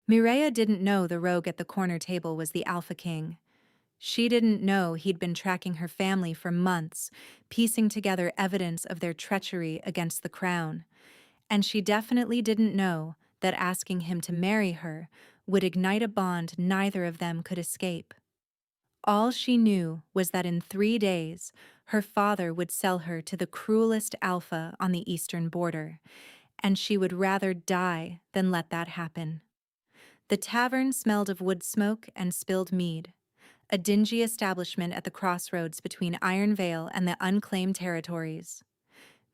Mireia didn't know the rogue at the corner table was the Alpha King. She didn't know he'd been tracking her family for months, piecing together evidence of their treachery against the crown. And she definitely didn't know that asking him to marry her would ignite a bond neither of them could escape. All she knew was that in 3 days, her father would sell her to the cruelest Alpha on the eastern border, and she would rather die than let that happen. The tavern smelled of wood smoke and spilled mead, a dingy establishment at the crossroads between Iron Vale and the unclaimed territories.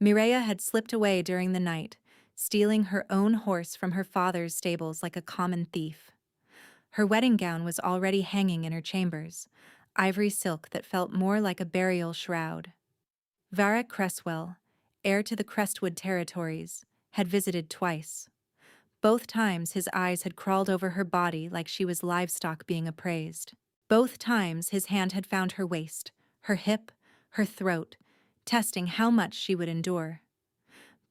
Mireia had slipped away during the night, stealing her own horse from her father's stables like a common thief. Her wedding gown was already hanging in her chambers, ivory silk that felt more like a burial shroud. Varric Cresswell, heir to the Crestwood territories, had visited twice. Both times his eyes had crawled over her body like she was livestock being appraised. Both times his hand had found her waist, her hip, her throat, testing how much she would endure.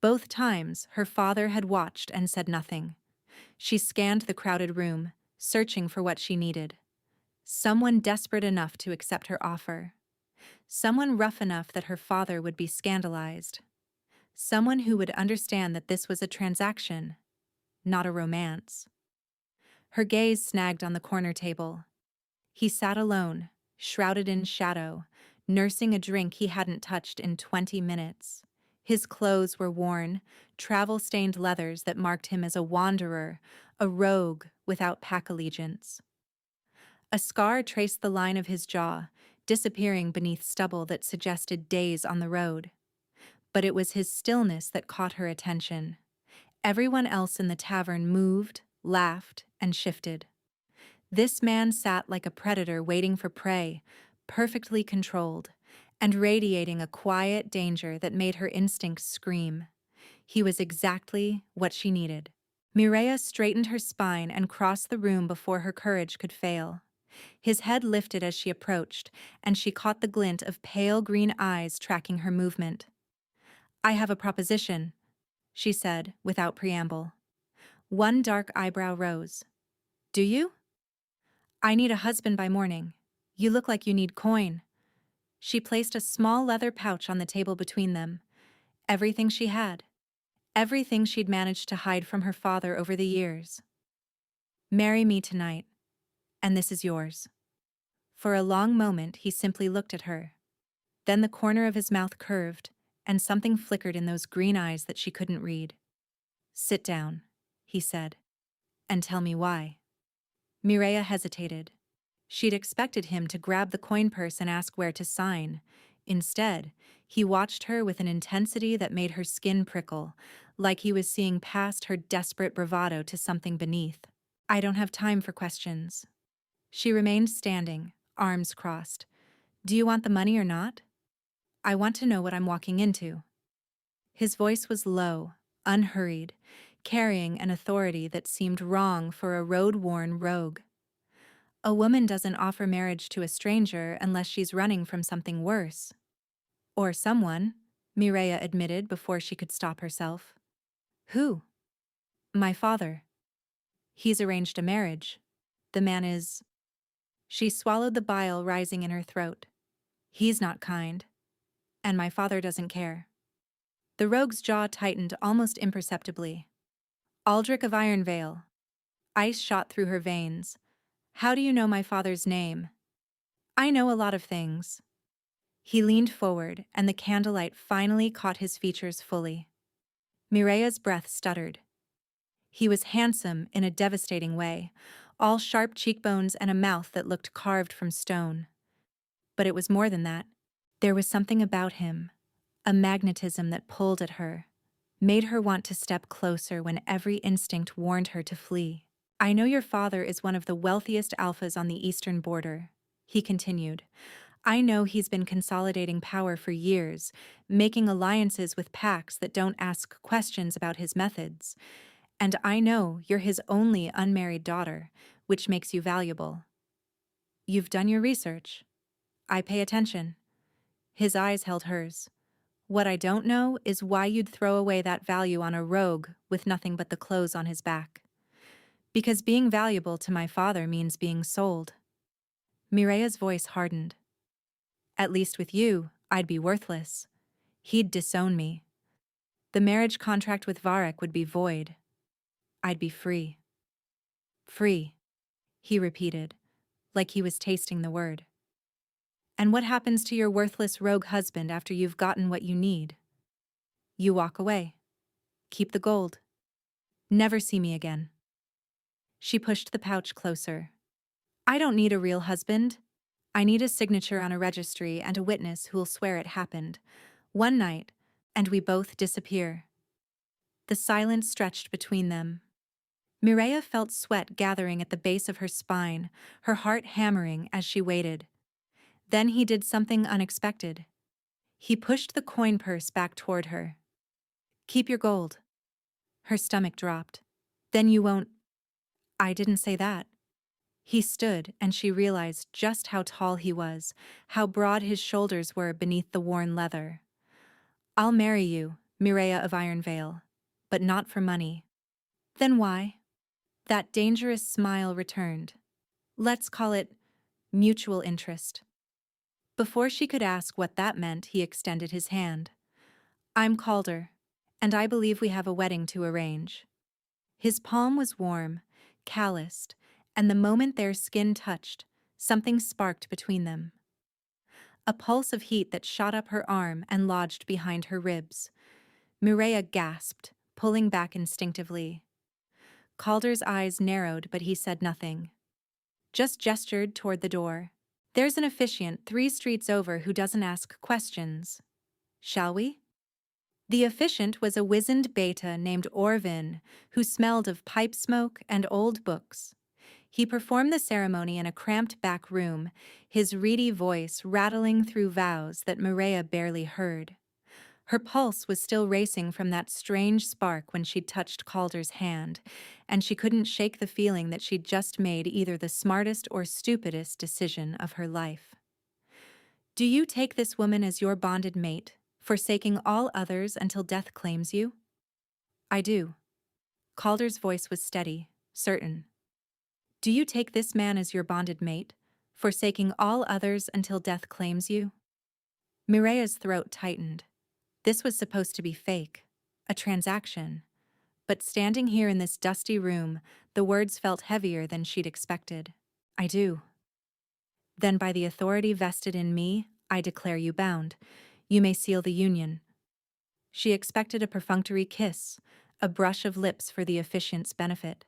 Both times her father had watched and said nothing. She scanned the crowded room, searching for what she needed. Someone desperate enough to accept her offer. Someone rough enough that her father would be scandalized. Someone who would understand that this was a transaction, not a romance. Her gaze snagged on the corner table. He sat alone, shrouded in shadow, nursing a drink he hadn't touched in 20 minutes. His clothes were worn, travel-stained leathers that marked him as a wanderer, a rogue without pack allegiance. A scar traced the line of his jaw, disappearing beneath stubble that suggested days on the road. But it was his stillness that caught her attention. Everyone else in the tavern moved, laughed, and shifted. This man sat like a predator waiting for prey, perfectly controlled, and radiating a quiet danger that made her instincts scream. He was exactly what she needed. Mireia straightened her spine and crossed the room before her courage could fail. His head lifted as she approached, and she caught the glint of pale green eyes tracking her movement. "I have a proposition," she said, without preamble. One dark eyebrow rose. "Do you?" "I need a husband by morning. You look like you need coin." She placed a small leather pouch on the table between them. Everything she had. Everything she'd managed to hide from her father over the years. "Marry me tonight, and this is yours." For a long moment, he simply looked at her. Then the corner of his mouth curved, and something flickered in those green eyes that she couldn't read. "Sit down," he said, "and tell me why." Mireia hesitated. She'd expected him to grab the coin purse and ask where to sign. Instead, he watched her with an intensity that made her skin prickle, like he was seeing past her desperate bravado to something beneath. "I don't have time for questions." She remained standing, arms crossed. "Do you want the money or not? I want to know what I'm walking into." His voice was low, unhurried, carrying an authority that seemed wrong for a road-worn rogue. "A woman doesn't offer marriage to a stranger unless she's running from something worse." "Or someone," Mireia admitted before she could stop herself. "Who?" "My father. He's arranged a marriage. The man is—" She swallowed the bile rising in her throat. "He's not kind. And my father doesn't care." The rogue's jaw tightened almost imperceptibly. "Aldrich of Iron Vale." Ice shot through her veins. "How do you know my father's name?" "I know a lot of things." He leaned forward, and the candlelight finally caught his features fully. Mireia's breath stuttered. He was handsome in a devastating way, all sharp cheekbones and a mouth that looked carved from stone. But it was more than that. There was something about him, a magnetism that pulled at her, made her want to step closer when every instinct warned her to flee. "I know your father is one of the wealthiest alphas on the eastern border," he continued. "I know he's been consolidating power for years, making alliances with packs that don't ask questions about his methods. And I know you're his only unmarried daughter, which makes you valuable. You've done your research. I pay attention." His eyes held hers. "What I don't know is why you'd throw away that value on a rogue with nothing but the clothes on his back." Because being valuable to my father means being sold. Mireya's voice hardened. At least with you, I'd be worthless. He'd disown me. The marriage contract with Varek would be void. I'd be free. Free, he repeated, like he was tasting the word. And what happens to your worthless rogue husband after you've gotten what you need? You walk away. Keep the gold. Never see me again. She pushed the pouch closer. I don't need a real husband. I need a signature on a registry and a witness who'll swear it happened. One night, and we both disappear. The silence stretched between them. Mireya felt sweat gathering at the base of her spine, her heart hammering as she waited. Then he did something unexpected. He pushed the coin purse back toward her. Keep your gold. Her stomach dropped. Then you won't. I didn't say that. He stood, and she realized just how tall he was, how broad his shoulders were beneath the worn leather. I'll marry you, Mireya of Iron Vale, but not for money. Then why? That dangerous smile returned. Let's call it mutual interest. Before she could ask what that meant, he extended his hand. I'm Calder, and I believe we have a wedding to arrange. His palm was warm, calloused, and the moment their skin touched, something sparked between them. A pulse of heat that shot up her arm and lodged behind her ribs. Mireya gasped, pulling back instinctively. Calder's eyes narrowed, but he said nothing. Just gestured toward the door. There's an officiant 3 streets over who doesn't ask questions. Shall we? The officiant was a wizened beta named Orvin, who smelled of pipe smoke and old books. He performed the ceremony in a cramped back room, his reedy voice rattling through vows that Mireya barely heard. Her pulse was still racing from that strange spark when she'd touched Calder's hand, and she couldn't shake the feeling that she'd just made either the smartest or stupidest decision of her life. Do you take this woman as your bonded mate, forsaking all others until death claims you? I do. Calder's voice was steady, certain. Do you take this man as your bonded mate, forsaking all others until death claims you? Mireya's throat tightened. This was supposed to be fake, a transaction. But standing here in this dusty room, the words felt heavier than she'd expected. I do. Then by the authority vested in me, I declare you bound. You may seal the union. She expected a perfunctory kiss, a brush of lips for the officiant's benefit.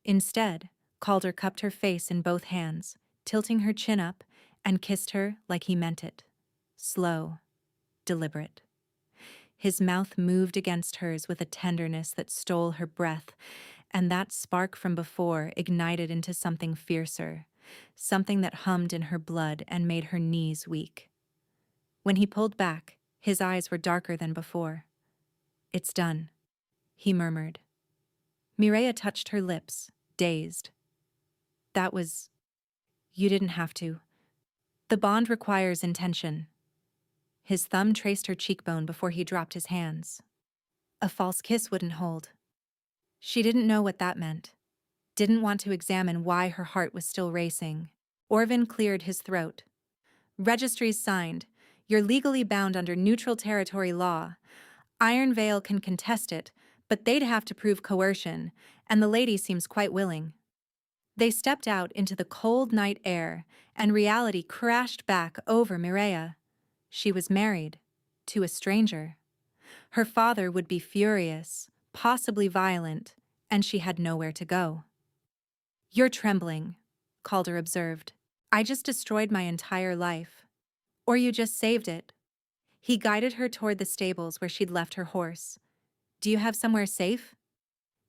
Instead, Calder cupped her face in both hands, tilting her chin up, and kissed her like he meant it. Slow, deliberate. His mouth moved against hers with a tenderness that stole her breath, and that spark from before ignited into something fiercer, something that hummed in her blood and made her knees weak. When he pulled back, his eyes were darker than before. It's done, he murmured. Mireya touched her lips, dazed. That was... You didn't have to. The bond requires intention. His thumb traced her cheekbone before he dropped his hands. A false kiss wouldn't hold. She didn't know what that meant. Didn't want to examine why her heart was still racing. Orvin cleared his throat. Registries signed. You're legally bound under neutral territory law. Iron Vale can contest it, but they'd have to prove coercion, and the lady seems quite willing. They stepped out into the cold night air, and reality crashed back over Mireya. She was married, to a stranger. Her father would be furious, possibly violent, and she had nowhere to go. You're trembling, Calder observed. I just destroyed my entire life. Or you just saved it. He guided her toward the stables where she'd left her horse. Do you have somewhere safe?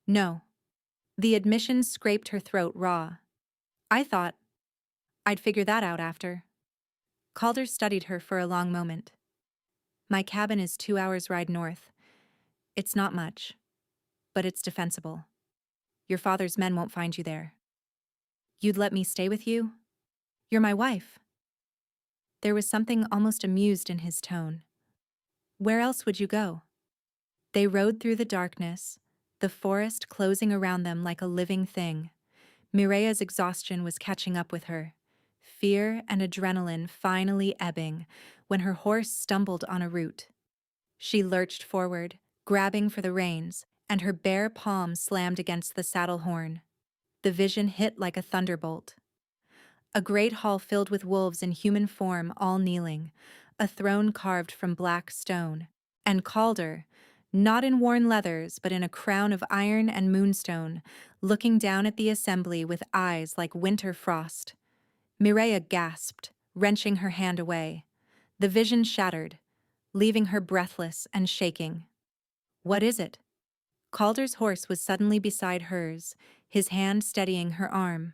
No. The admission scraped her throat raw. I thought I'd figure that out after. Calder studied her for a long moment. My cabin is 2 hours' ride north. It's not much, but it's defensible. Your father's men won't find you there. You'd let me stay with you? You're my wife. There was something almost amused in his tone. Where else would you go? They rode through the darkness, the forest closing around them like a living thing. Mireya's exhaustion was catching up with her, fear and adrenaline finally ebbing when her horse stumbled on a root. She lurched forward, grabbing for the reins, and her bare palm slammed against the saddle horn. The vision hit like a thunderbolt. A great hall filled with wolves in human form, all kneeling, a throne carved from black stone, and Calder, not in worn leathers but in a crown of iron and moonstone, looking down at the assembly with eyes like winter frost. Mireya gasped, wrenching her hand away. The vision shattered, leaving her breathless and shaking. "What is it?" Calder's horse was suddenly beside hers, his hand steadying her arm.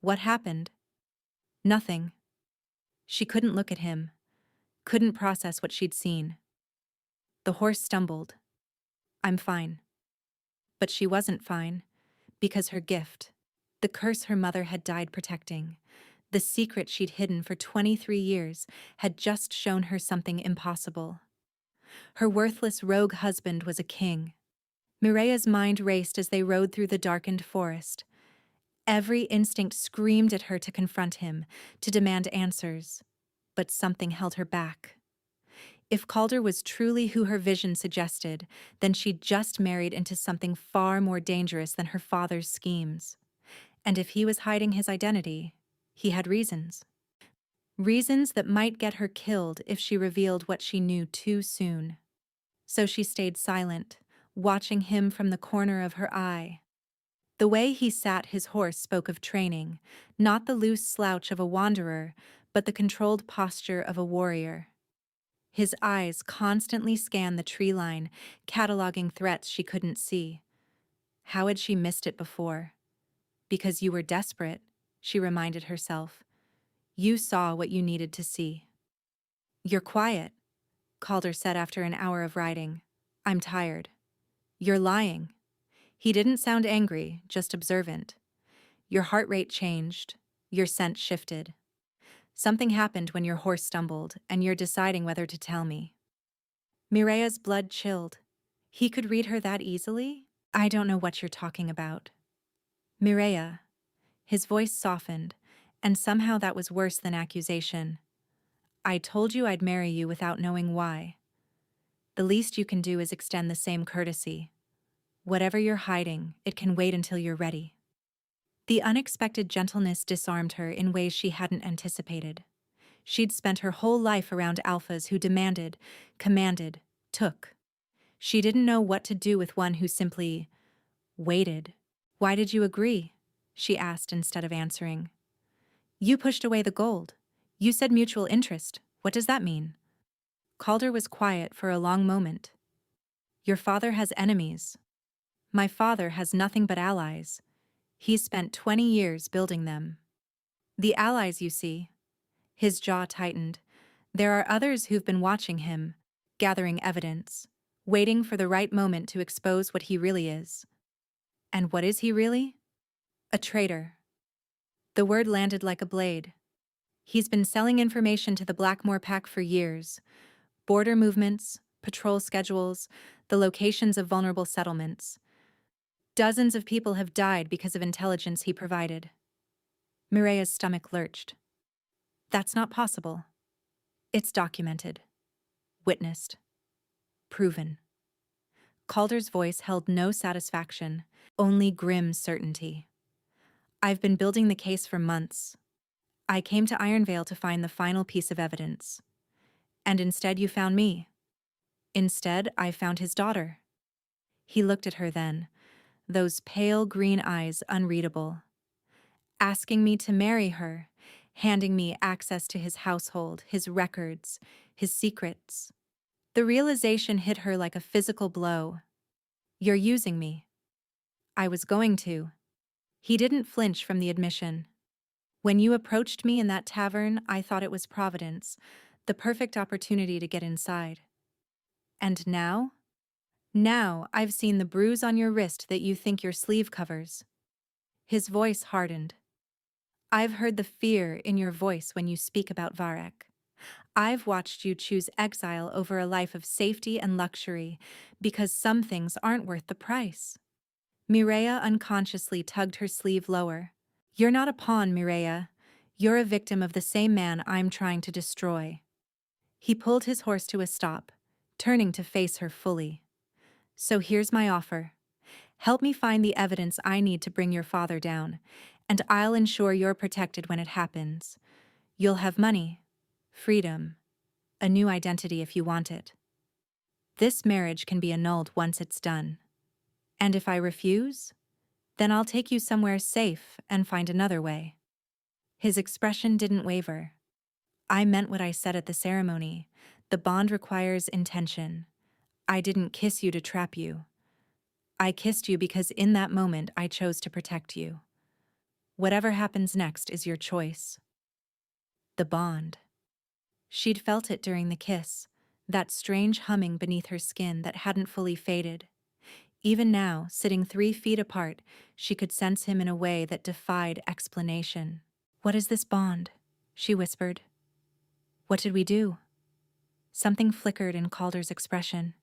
"What happened?" "Nothing." She couldn't look at him, couldn't process what she'd seen. The horse stumbled. "I'm fine." But she wasn't fine, because her gift, the curse her mother had died protecting, the secret she'd hidden for 23 years, had just shown her something impossible. Her worthless rogue husband was a king. Mireya's mind raced as they rode through the darkened forest. Every instinct screamed at her to confront him, to demand answers. But something held her back. If Calder was truly who her vision suggested, then she'd just married into something far more dangerous than her father's schemes. And if he was hiding his identity, he had reasons. Reasons that might get her killed if she revealed what she knew too soon. So she stayed silent, watching him from the corner of her eye. The way he sat his horse spoke of training, not the loose slouch of a wanderer, but the controlled posture of a warrior. His eyes constantly scanned the tree line, cataloging threats she couldn't see. How had she missed it before? "Because you were desperate," she reminded herself. "You saw what you needed to see." "You're quiet," Calder said after an hour of riding. "I'm tired." "You're lying." He didn't sound angry, just observant. "Your heart rate changed. Your scent shifted. Something happened when your horse stumbled, and you're deciding whether to tell me." Mireya's blood chilled. He could read her that easily? "I don't know what you're talking about." "Mireya." His voice softened, and somehow that was worse than accusation. "I told you I'd marry you without knowing why. The least you can do is extend the same courtesy. Whatever you're hiding, it can wait until you're ready." The unexpected gentleness disarmed her in ways she hadn't anticipated. She'd spent her whole life around alphas who demanded, commanded, took. She didn't know what to do with one who simply waited. "Why did you agree?" she asked instead of answering. "You pushed away the gold. You said mutual interest. What does that mean?" Calder was quiet for a long moment. "Your father has enemies. My father has nothing but allies. He's spent 20 years building them." "The allies, you see." His jaw tightened. "There are others who've been watching him, gathering evidence, waiting for the right moment to expose what he really is." "And what is he really?" "A traitor." The word landed like a blade. "He's been selling information to the Blackmore Pack for years. Border movements, patrol schedules, the locations of vulnerable settlements. Dozens of people have died because of intelligence he provided." Mireya's stomach lurched. "That's not possible." "It's documented. Witnessed. Proven." Calder's voice held no satisfaction, only grim certainty. "I've been building the case for months. I came to Ironvale to find the final piece of evidence. And instead you found me. Instead, I found his daughter." He looked at her then, those pale green eyes unreadable. "Asking me to marry her, handing me access to his household, his records, his secrets." The realization hit her like a physical blow. "You're using me." "I was going to." He didn't flinch from the admission. "When you approached me in that tavern, I thought it was Providence, the perfect opportunity to get inside. And now? Now I've seen the bruise on your wrist that you think your sleeve covers." His voice hardened. "I've heard the fear in your voice when you speak about Varek. I've watched you choose exile over a life of safety and luxury because some things aren't worth the price." Mireya unconsciously tugged her sleeve lower. You're not a pawn, Mireya. You're a victim of the same man I'm trying to destroy. He pulled his horse to a stop, turning to face her fully. So here's my offer. Help me find the evidence I need to bring your father down, and I'll ensure you're protected when it happens. You'll have money, freedom, a new identity if you want it. This marriage can be annulled once it's done. And if I refuse, then I'll take you somewhere safe and find another way. His expression didn't waver. I meant what I said at the ceremony. The bond requires intention. I didn't kiss you to trap you. I kissed you because in that moment I chose to protect you. Whatever happens next is your choice. The bond. She'd felt it during the kiss, that strange humming beneath her skin that hadn't fully faded. Even now, sitting 3 feet apart, she could sense him in a way that defied explanation. What is this bond? She whispered. What did we do? Something flickered in Calder's expression.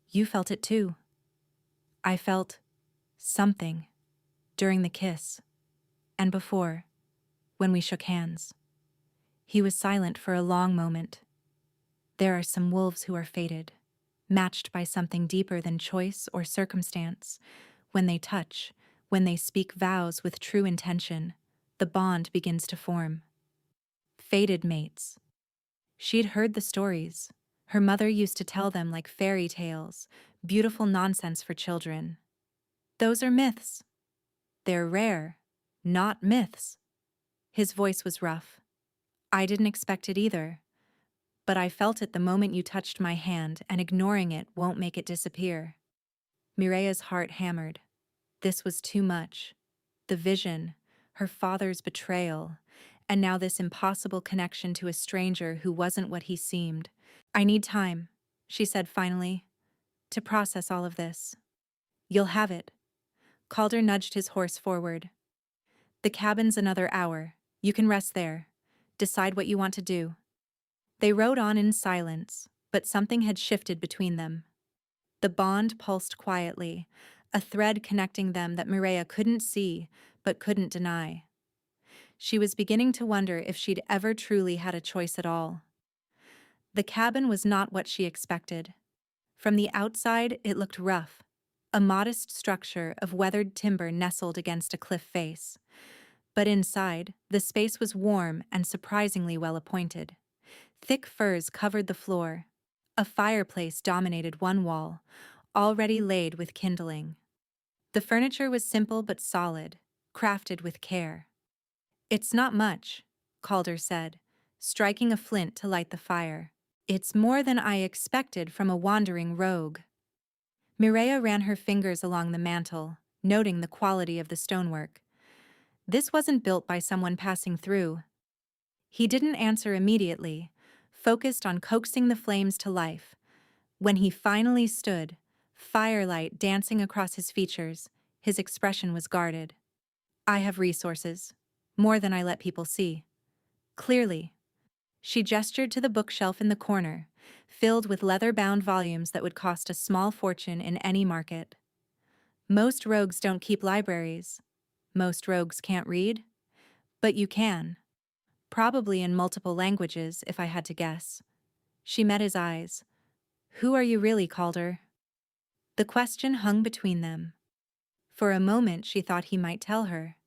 You felt it too. I felt something during the kiss and before, when we shook hands. He was silent for a long moment. There are some wolves who are fated, matched by something deeper than choice or circumstance. When they touch, when they speak vows with true intention, the bond begins to form. Fated mates. She'd heard the stories. Her mother used to tell them like fairy tales, beautiful nonsense for children. Those are myths. They're rare, not myths. His voice was rough. I didn't expect it either. But I felt it the moment you touched my hand, and ignoring it won't make it disappear. Mireya's heart hammered. This was too much. The vision, her father's betrayal, and now this impossible connection to a stranger who wasn't what he seemed. I need time, she said finally, to process all of this. You'll have it. Calder nudged his horse forward. The cabin's another hour. You can rest there. Decide what you want to do. They rode on in silence, but something had shifted between them. The bond pulsed quietly, a thread connecting them that Mireya couldn't see, but couldn't deny. She was beginning to wonder if she'd ever truly had a choice at all. The cabin was not what she expected. From the outside, it looked rough, a modest structure of weathered timber nestled against a cliff face. But inside, the space was warm and surprisingly well appointed. Thick furs covered the floor. A fireplace dominated one wall, already laid with kindling. The furniture was simple but solid, crafted with care. It's not much, Calder said, striking a flint to light the fire. It's more than I expected from a wandering rogue. Mireya ran her fingers along the mantel, noting the quality of the stonework. This wasn't built by someone passing through. He didn't answer immediately, focused on coaxing the flames to life. When he finally stood, firelight dancing across his features, his expression was guarded. I have resources, more than I let people see. Clearly. She gestured to the bookshelf in the corner, filled with leather-bound volumes that would cost a small fortune in any market. Most rogues don't keep libraries. Most rogues can't read. But you can. Probably in multiple languages, if I had to guess. She met his eyes. Who are you really, Calder? The question hung between them. For a moment she thought he might tell her.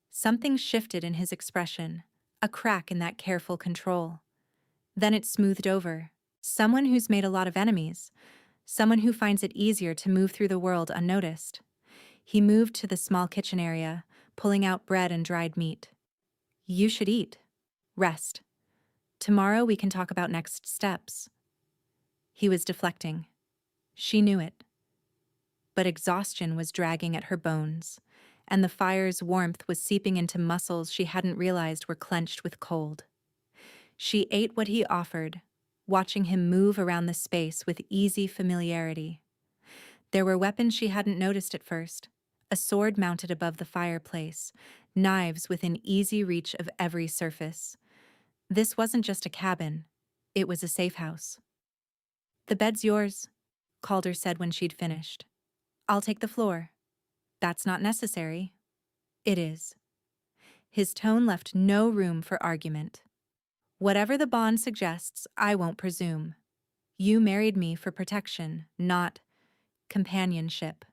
Something shifted in his expression, a crack in that careful control. Then it smoothed over. Someone who's made a lot of enemies. Someone who finds it easier to move through the world unnoticed. He moved to the small kitchen area, pulling out bread and dried meat. You should eat. Rest. Tomorrow we can talk about next steps. He was deflecting. She knew it. But exhaustion was dragging at her bones, and the fire's warmth was seeping into muscles she hadn't realized were clenched with cold. She ate what he offered, watching him move around the space with easy familiarity. There were weapons she hadn't noticed at first, a sword mounted above the fireplace, knives within easy reach of every surface. This wasn't just a cabin, it was a safe house. The bed's yours, Calder said when she'd finished. I'll take the floor. That's not necessary. It is. His tone left no room for argument. Whatever the bond suggests, I won't presume. You married me for protection, not companionship.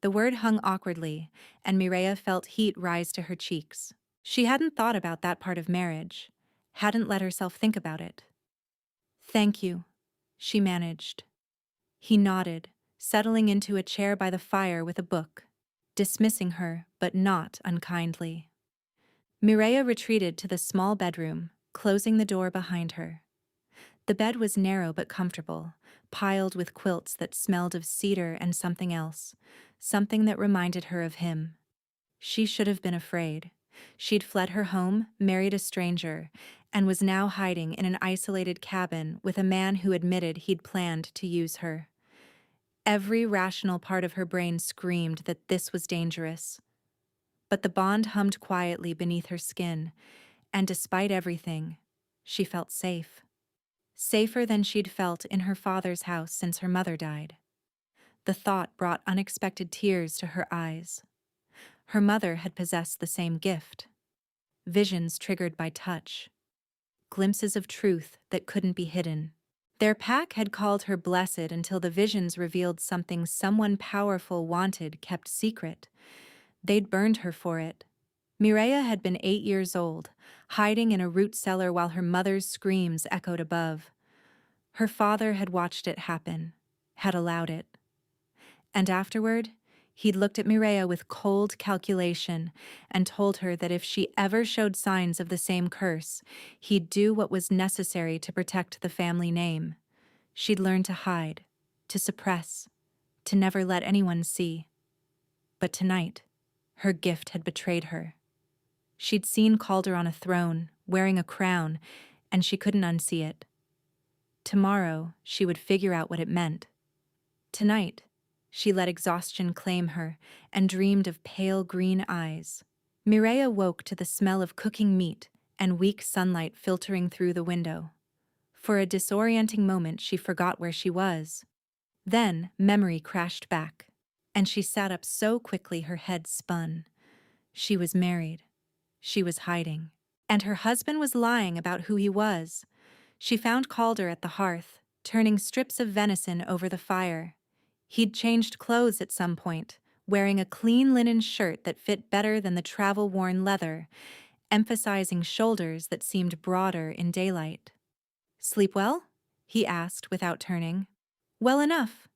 The word hung awkwardly, and Mireia felt heat rise to her cheeks. She hadn't thought about that part of marriage, hadn't let herself think about it. Thank you, she managed. He nodded, settling into a chair by the fire with a book, dismissing her, but not unkindly. Mireia retreated to the small bedroom, closing the door behind her. The bed was narrow but comfortable, piled with quilts that smelled of cedar and something else, something that reminded her of him. She should have been afraid. She'd fled her home, married a stranger, and was now hiding in an isolated cabin with a man who admitted he'd planned to use her. Every rational part of her brain screamed that this was dangerous. But the bond hummed quietly beneath her skin, and despite everything, she felt safe. Safer than she'd felt in her father's house since her mother died. The thought brought unexpected tears to her eyes. Her mother had possessed the same gift. Visions triggered by touch. Glimpses of truth that couldn't be hidden. Their pack had called her blessed until the visions revealed something someone powerful wanted kept secret. They'd burned her for it. Mireia had been 8 years old, hiding in a root cellar while her mother's screams echoed above. Her father had watched it happen, had allowed it. And afterward, he'd looked at Mireia with cold calculation and told her that if she ever showed signs of the same curse, he'd do what was necessary to protect the family name. She'd learn to hide, to suppress, to never let anyone see. But tonight, her gift had betrayed her. She'd seen Calder on a throne, wearing a crown, and she couldn't unsee it. Tomorrow, she would figure out what it meant. Tonight, she let exhaustion claim her and dreamed of pale green eyes. Mireia woke to the smell of cooking meat and weak sunlight filtering through the window. For a disorienting moment, she forgot where she was. Then, memory crashed back, and she sat up so quickly her head spun. She was married. She was hiding. And her husband was lying about who he was. She found Calder at the hearth, turning strips of venison over the fire. He'd changed clothes at some point, wearing a clean linen shirt that fit better than the travel-worn leather, emphasizing shoulders that seemed broader in daylight. "Sleep well?" he asked without turning. "Well enough."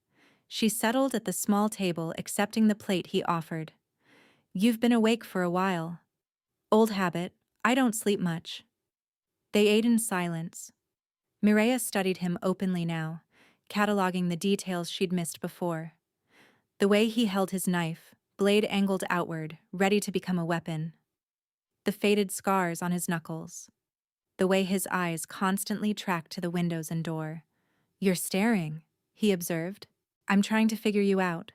She settled at the small table, accepting the plate he offered. "You've been awake for a while." "Old habit. I don't sleep much." They ate in silence. Mireia studied him openly now, cataloging the details she'd missed before. The way he held his knife, blade angled outward, ready to become a weapon. The faded scars on his knuckles. The way his eyes constantly tracked to the windows and door. "You're staring," he observed. "I'm trying to figure you out."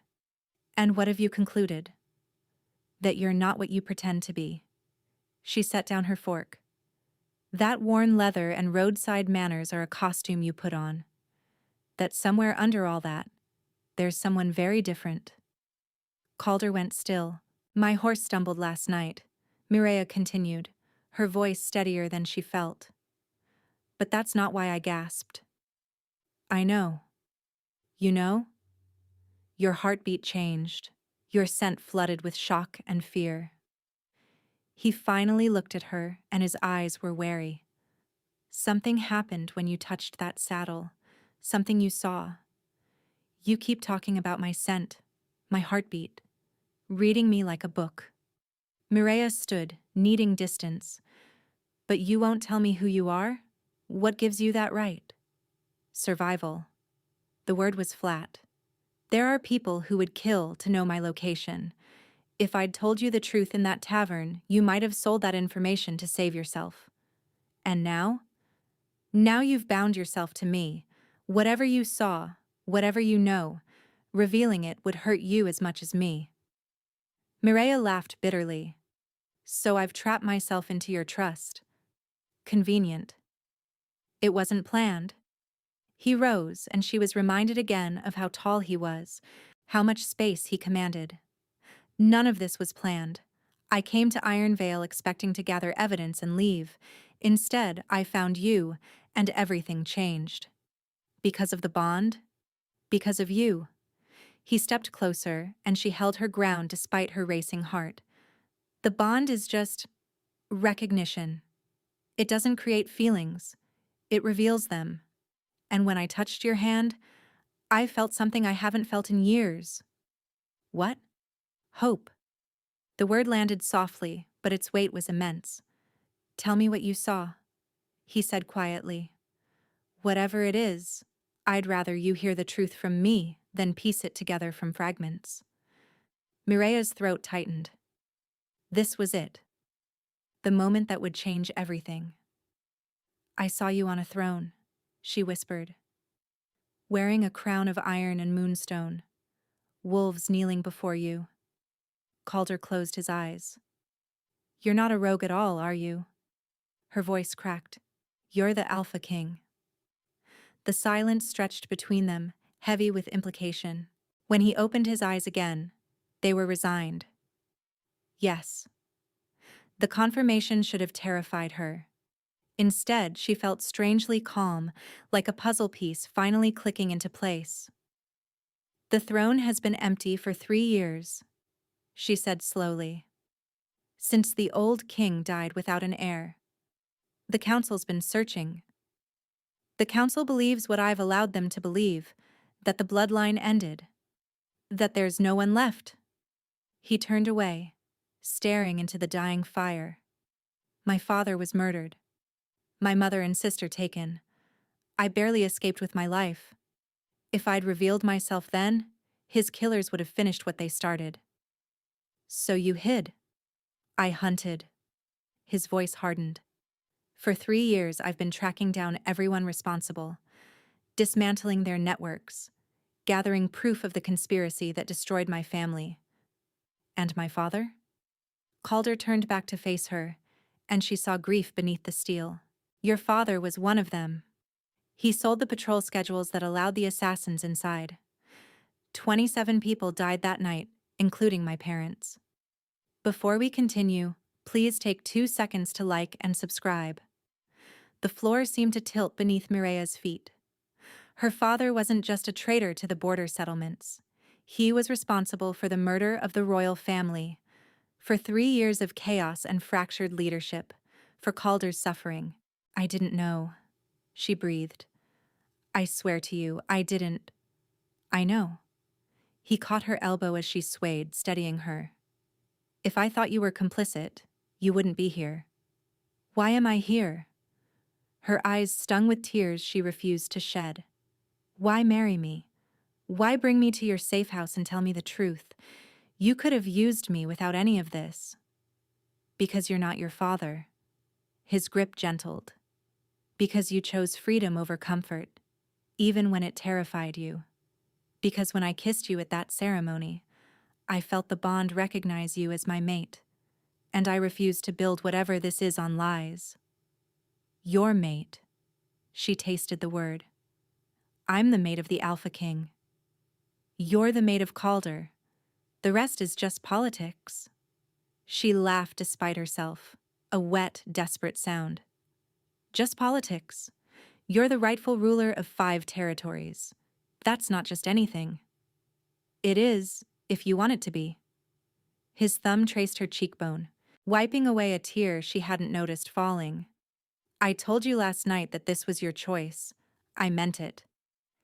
"And what have you concluded?" "That you're not what you pretend to be." She set down her fork. "That worn leather and roadside manners are a costume you put on. That somewhere under all that, there's someone very different." Calder went still. "My horse stumbled last night," Mireia continued, her voice steadier than she felt. "But that's not why I gasped." "I know." "You know?" Your heartbeat changed, your scent flooded with shock and fear. He finally looked at her, and his eyes were wary. "Something happened when you touched that saddle, something you saw. You keep talking about my scent, my heartbeat, reading me like a book." Mireia stood, needing distance. "But you won't tell me who you are? What gives you that right?" "Survival." The word was flat. "There are people who would kill to know my location. If I'd told you the truth in that tavern, you might have sold that information to save yourself. And now? Now you've bound yourself to me. Whatever you saw, whatever you know, revealing it would hurt you as much as me." Mireia laughed bitterly. "So I've trapped myself into your trust. Convenient." "It wasn't planned." He rose, and she was reminded again of how tall he was, how much space he commanded. None of this was planned. I came to Iron Vale expecting to gather evidence and leave. Instead, I found you, and everything changed. Because of the bond? Because of you. He stepped closer, and she held her ground despite her racing heart. The bond is just recognition. It doesn't create feelings. It reveals them. And when I touched your hand, I felt something I haven't felt in years. What? Hope. The word landed softly, but its weight was immense. Tell me what you saw, he said quietly. Whatever it is, I'd rather you hear the truth from me than piece it together from fragments. Mireya's throat tightened. This was it. The moment that would change everything. I saw you on a throne, she whispered. Wearing a crown of iron and moonstone. Wolves kneeling before you. Calder closed his eyes. You're not a rogue at all, are you? Her voice cracked. You're the Alpha King. The silence stretched between them, heavy with implication. When he opened his eyes again, they were resigned. Yes. The confirmation should have terrified her. Instead, she felt strangely calm, like a puzzle piece finally clicking into place. The throne has been empty for 3 years, she said slowly. Since the old king died without an heir. The council's been searching. The council believes what I've allowed them to believe, that the bloodline ended. That there's no one left. He turned away, staring into the dying fire. My father was murdered. My mother and sister taken. I barely escaped with my life. If I'd revealed myself then, his killers would have finished what they started. So you hid. I hunted. His voice hardened. For 3 years, I've been tracking down everyone responsible, dismantling their networks, gathering proof of the conspiracy that destroyed my family. And my father? Calder turned back to face her, and she saw grief beneath the steel. Your father was one of them. He sold the patrol schedules that allowed the assassins inside. 27 people died that night, including my parents. Before we continue, please take 2 seconds to like and subscribe. The floor seemed to tilt beneath Mireya's feet. Her father wasn't just a traitor to the border settlements. He was responsible for the murder of the royal family, for 3 years of chaos and fractured leadership, for Calder's suffering. I didn't know, she breathed. I swear to you, I didn't. I know. He caught her elbow as she swayed, steadying her. If I thought you were complicit, you wouldn't be here. Why am I here? Her eyes stung with tears she refused to shed. Why marry me? Why bring me to your safe house and tell me the truth? You could have used me without any of this. Because you're not your father. His grip gentled. Because you chose freedom over comfort, even when it terrified you. Because when I kissed you at that ceremony, I felt the bond recognize you as my mate, and I refused to build whatever this is on lies. Your mate. She tasted the word. I'm the mate of the Alpha King. You're the mate of Calder. The rest is just politics. She laughed despite herself, a wet, desperate sound. Just politics. You're the rightful ruler of 5 territories. That's not just anything. It is, if you want it to be. His thumb traced her cheekbone, wiping away a tear she hadn't noticed falling. I told you last night that this was your choice. I meant it.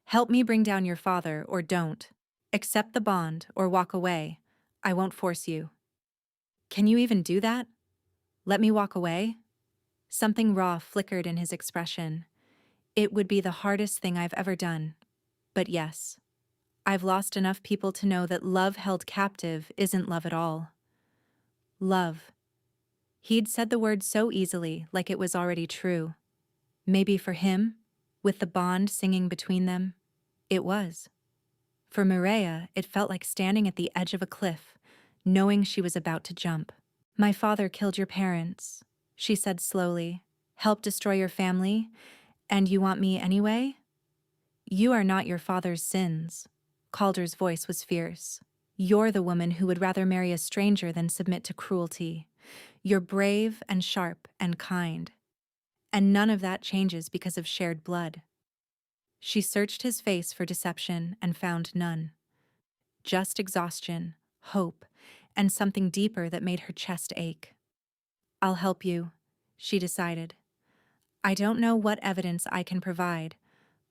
Help me bring down your father, or don't. Accept the bond, or walk away. I won't force you. Can you even do that? Let me walk away? Something raw flickered in his expression. It would be the hardest thing I've ever done. But yes, I've lost enough people to know that love held captive isn't love at all. Love. He'd said the word so easily, like it was already true. Maybe for him, with the bond singing between them, it was. For Mireya, it felt like standing at the edge of a cliff, knowing she was about to jump. My father killed your parents, she said slowly. Helped destroy your family, and you want me anyway? You are not your father's sins. Calder's voice was fierce. You're the woman who would rather marry a stranger than submit to cruelty. You're brave and sharp and kind. And none of that changes because of shared blood. She searched his face for deception and found none. Just exhaustion, hope, and something deeper that made her chest ache. I'll help you, she decided. I don't know what evidence I can provide,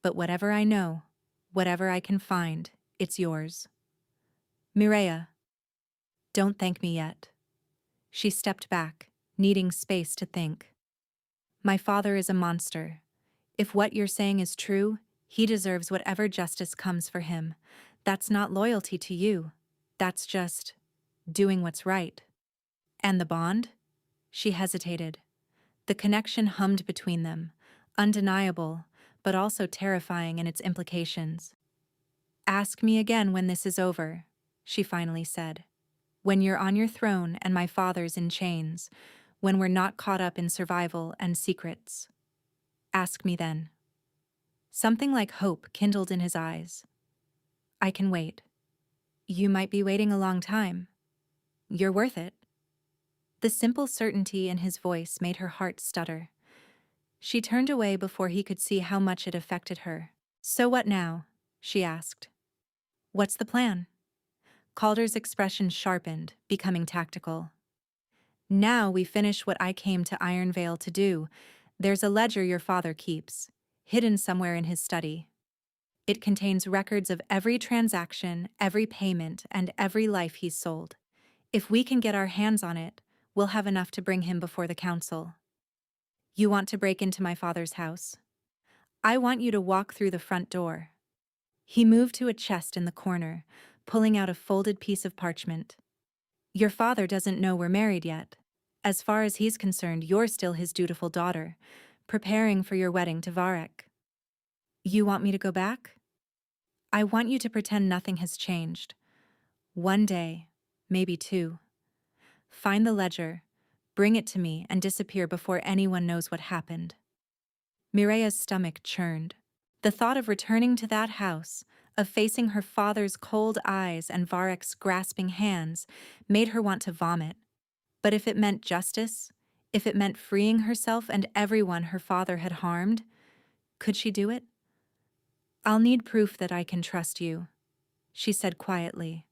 but whatever I know, whatever I can find, it's yours. Mireia, don't thank me yet. She stepped back, needing space to think. My father is a monster. If what you're saying is true, he deserves whatever justice comes for him. That's not loyalty to you. That's just doing what's right. And the bond? She hesitated. The connection hummed between them, undeniable, but also terrifying in its implications. Ask me again when this is over, she finally said. When you're on your throne and my father's in chains, when we're not caught up in survival and secrets. Ask me then. Something like hope kindled in his eyes. I can wait. You might be waiting a long time. You're worth it. The simple certainty in his voice made her heart stutter. She turned away before he could see how much it affected her. So what now? She asked. What's the plan? Calder's expression sharpened, becoming tactical. Now we finish what I came to Iron Vale to do. There's a ledger your father keeps, hidden somewhere in his study. It contains records of every transaction, every payment, and every life he's sold. If we can get our hands on it, we'll have enough to bring him before the council. You want to break into my father's house? I want you to walk through the front door. He moved to a chest in the corner, pulling out a folded piece of parchment. Your father doesn't know we're married yet. As far as he's concerned, you're still his dutiful daughter, preparing for your wedding to Varek. You want me to go back? I want you to pretend nothing has changed. One day, maybe two. Find the ledger, bring it to me, and disappear before anyone knows what happened. Mireia's stomach churned. The thought of returning to that house, of facing her father's cold eyes and Varek's grasping hands, made her want to vomit. But if it meant justice, if it meant freeing herself and everyone her father had harmed, could she do it? I'll need proof that I can trust you, she said quietly.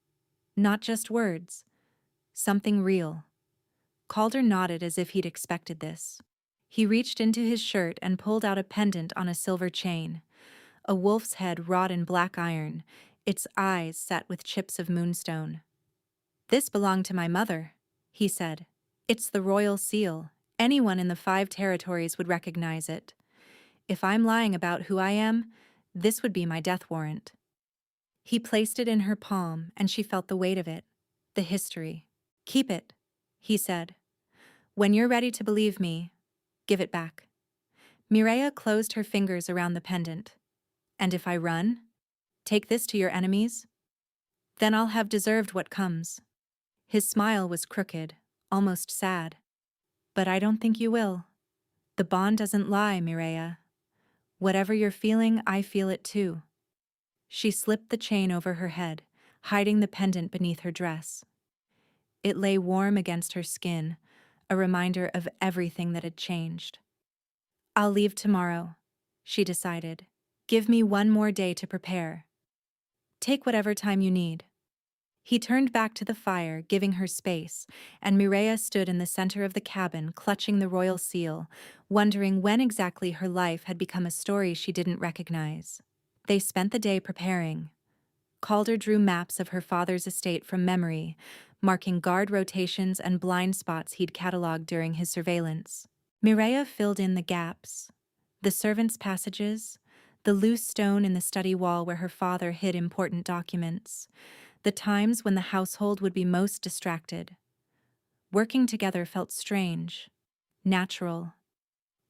Not just words. Something real. Calder nodded as if he'd expected this. He reached into his shirt and pulled out a pendant on a silver chain. A wolf's head wrought in black iron, its eyes set with chips of moonstone. This belonged to my mother, he said. It's the royal seal. Anyone in the 5 territories would recognize it. If I'm lying about who I am, this would be my death warrant. He placed it in her palm, and she felt the weight of it, the history. Keep it, he said. When you're ready to believe me, give it back. Mireia closed her fingers around the pendant. And if I run, take this to your enemies? Then I'll have deserved what comes. His smile was crooked, almost sad. But I don't think you will. The bond doesn't lie, Mireia. Whatever you're feeling, I feel it too. She slipped the chain over her head, hiding the pendant beneath her dress. It lay warm against her skin, a reminder of everything that had changed. I'll leave tomorrow, she decided. Give me one more day to prepare. Take whatever time you need. He turned back to the fire, giving her space, and Mireia stood in the center of the cabin, clutching the royal seal, wondering when exactly her life had become a story she didn't recognize. They spent the day preparing. Calder drew maps of her father's estate from memory, marking guard rotations and blind spots he'd cataloged during his surveillance. Mireia filled in the gaps. The servants' passages, the loose stone in the study wall where her father hid important documents, the times when the household would be most distracted. Working together felt strange, natural,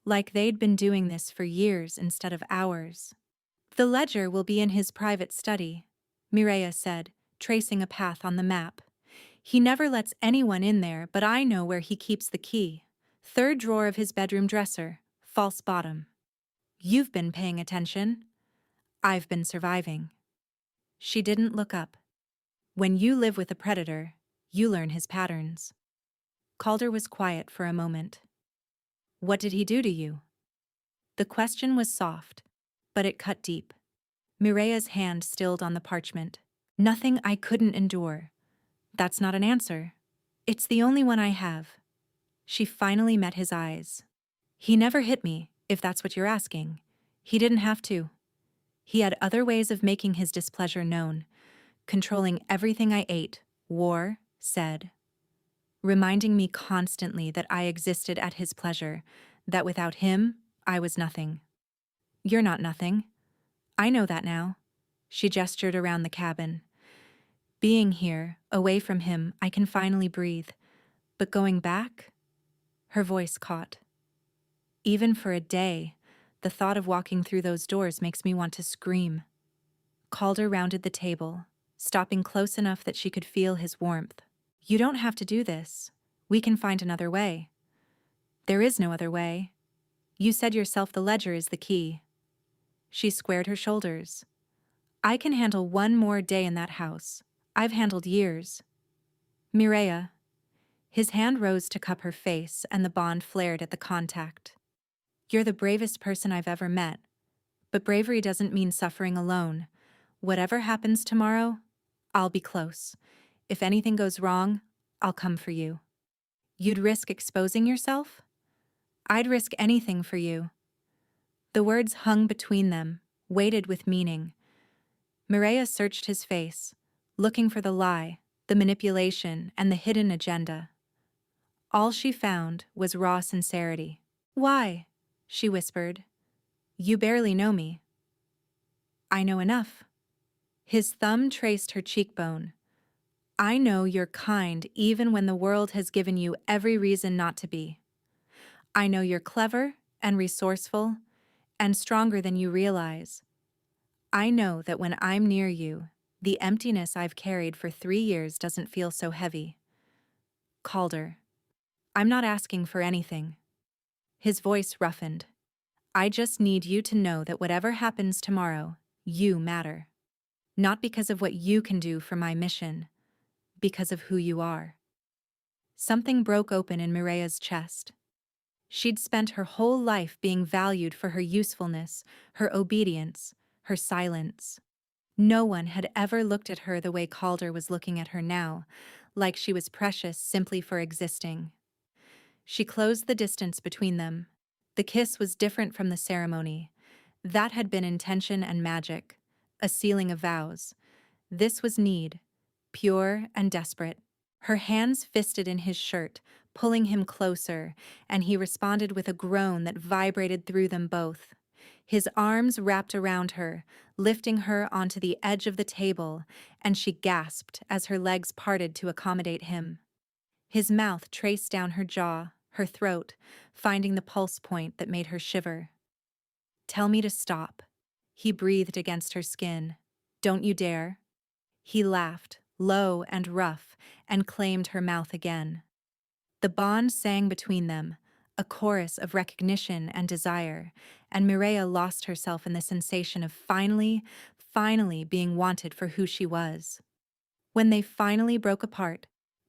like they'd been doing this for years instead of hours. The ledger will be in his private study, Mireia said, tracing a path on the map. He never lets anyone in there, but I know where he keeps the key. 3rd drawer of his bedroom dresser, false bottom. You've been paying attention. I've been surviving. She didn't look up. When you live with a predator, you learn his patterns. Calder was quiet for a moment. What did he do to you? The question was soft, but it cut deep. Mireya's hand stilled on the parchment. Nothing I couldn't endure. That's not an answer. It's the only one I have. She finally met his eyes. He never hit me, if that's what you're asking. He didn't have to. He had other ways of making his displeasure known, controlling everything I ate, wore, said, reminding me constantly that I existed at his pleasure, that without him, I was nothing. You're not nothing. I know that now. She gestured around the cabin. Being here, away from him, I can finally breathe. But going back? Her voice caught. Even for a day, the thought of walking through those doors makes me want to scream. Calder rounded the table, stopping close enough that she could feel his warmth. You don't have to do this. We can find another way. There is no other way. You said yourself the ledger is the key. She squared her shoulders. I can handle one more day in that house. I've handled years. Mireya. His hand rose to cup her face, and the bond flared at the contact. You're the bravest person I've ever met. But bravery doesn't mean suffering alone. Whatever happens tomorrow, I'll be close. If anything goes wrong, I'll come for you. You'd risk exposing yourself? I'd risk anything for you. The words hung between them, weighted with meaning. Mireya searched his face, looking for the lie, the manipulation, and the hidden agenda. All she found was raw sincerity. Why? She whispered. You barely know me. I know enough. His thumb traced her cheekbone. I know you're kind even when the world has given you every reason not to be. I know you're clever and resourceful and stronger than you realize. I know that when I'm near you, the emptiness I've carried for 3 years doesn't feel so heavy. Calder. I'm not asking for anything. His voice roughened. I just need you to know that whatever happens tomorrow, you matter. Not because of what you can do for my mission, because of who you are. Something broke open in Mireya's chest. She'd spent her whole life being valued for her usefulness, her obedience, her silence. No one had ever looked at her the way Calder was looking at her now, like she was precious simply for existing. She closed the distance between them. The kiss was different from the ceremony. That had been intention and magic, a sealing of vows. This was need, pure and desperate. Her hands fisted in his shirt, pulling him closer, and he responded with a groan that vibrated through them both. His arms wrapped around her, lifting her onto the edge of the table, and she gasped as her legs parted to accommodate him. His mouth traced down her jaw, her throat, finding the pulse point that made her shiver. Tell me to stop. He breathed against her skin. Don't you dare. He laughed, low and rough, and claimed her mouth again. The bond sang between them, a chorus of recognition and desire, and Mireya lost herself in the sensation of finally being wanted for who she was. When they finally broke apart,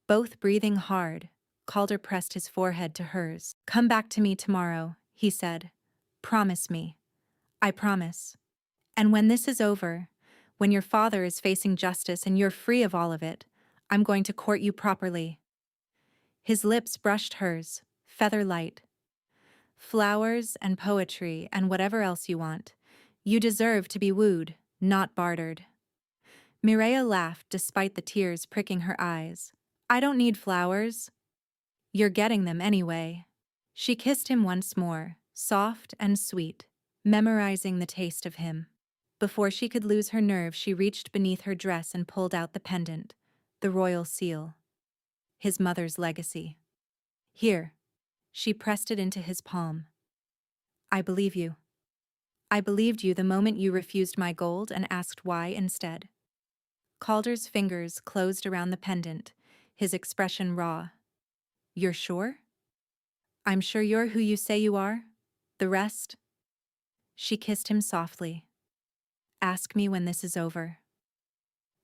both breathing hard, Calder pressed his forehead to hers. Come back to me tomorrow, he said. Promise me. I promise. And when this is over, when your father is facing justice and you're free of all of it, I'm going to court you properly. His lips brushed hers, feather light. Flowers and poetry and whatever else you want. You deserve to be wooed, not bartered. Mireya laughed despite the tears pricking her eyes. I don't need flowers. You're getting them anyway. She kissed him once more, soft and sweet, memorizing the taste of him. Before she could lose her nerve, she reached beneath her dress and pulled out the pendant, the royal seal. His mother's legacy. Here. She pressed it into his palm. I believe you. I believed you the moment you refused my gold and asked why instead. Calder's fingers closed around the pendant, his expression raw. You're sure? I'm sure you're who you say you are. The rest? She kissed him softly. Ask me when this is over.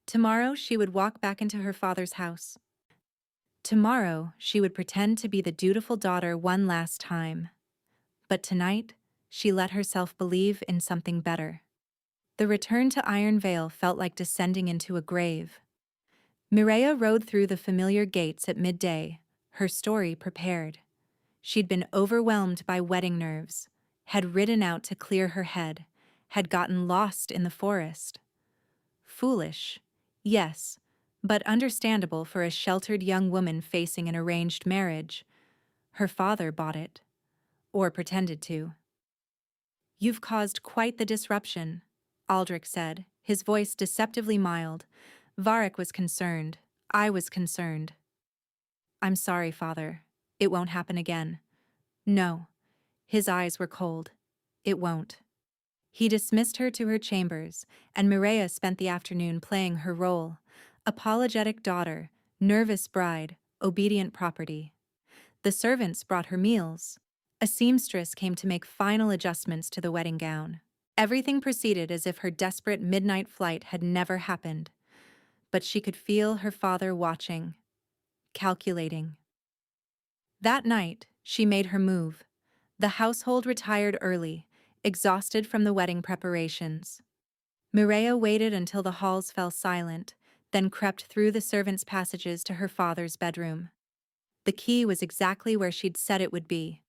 Tomorrow she would walk back into her father's house. Tomorrow she would pretend to be the dutiful daughter one last time. But tonight, she let herself believe in something better. The return to Iron Vale felt like descending into a grave. Mireia rode through the familiar gates at midday, her story prepared. She'd been overwhelmed by wedding nerves, had ridden out to clear her head, had gotten lost in the forest. Foolish, yes, but understandable for a sheltered young woman facing an arranged marriage. Her father bought it, or pretended to. "You've caused quite the disruption," Aldrich said, his voice deceptively mild. Varric was concerned. I was concerned. "I'm sorry, father. It won't happen again." "No." His eyes were cold. "It won't." He dismissed her to her chambers, and Mireia spent the afternoon playing her role: apologetic daughter, nervous bride, obedient property. The servants brought her meals. A seamstress came to make final adjustments to the wedding gown. Everything proceeded as if her desperate midnight flight had never happened. But she could feel her father watching, calculating. That night, she made her move. The household retired early, exhausted from the wedding preparations. Mireia waited until the halls fell silent, then crept through the servants' passages to her father's bedroom. The key was exactly where she'd said it would be.